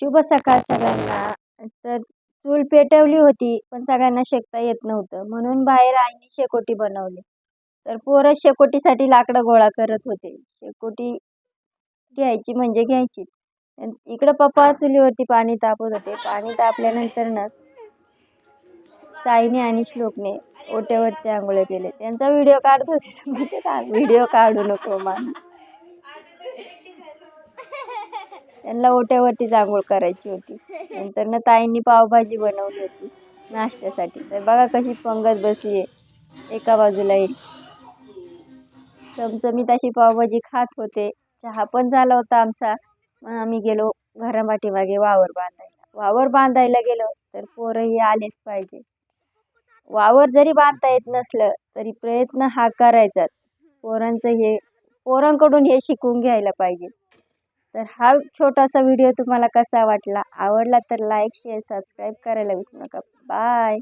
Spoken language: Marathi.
शुभ सकाळ सगळ्यांना. तर चूल पेटवली होती पण सगळ्यांना शेकता येत नव्हतं म्हणून बाहेर आईने शेकोटी बनवली. तर पोरं शेकोटीसाठी लाकडं गोळा करत होते. शेकोटी घ्यायची म्हणजे घ्यायची. इकडं पप्पा चुलीवरती पाणी तापवत होते. पाणी तापल्यानंतर ना साईने आणि श्लोकने ओट्यावरती आंघोळ केले. त्यांचा व्हिडिओ काढत होते. म्हणजे व्हिडिओ काढू नको मान. त्यांना ओट्यावरतीच आंघोळ करायची होती. नंतर ना ताईंनी पावभाजी बनवली होती नाश्त्यासाठी. तर बघा कशी पंगत बसली आहे. एका बाजूला एक चमचमीत अशी पावभाजी खात होते. चहा पण झाला होता आमचा. मग आम्ही गेलो घरापाठीमागे वावर बांधायला. वावर बांधायला गेलो तर पोरंही आलेच पाहिजे. वावर जरी बांधता येत नसलं तरी प्रयत्न हा करायचाच. पोरांकडून हे शिकून घ्यायला पाहिजे. तर हा छोटासा व्हिडिओ तुम्हाला कसा वाटला? आवडला तर लाईक शेअर सबस्क्राईब करायला विसरू नका. बाय.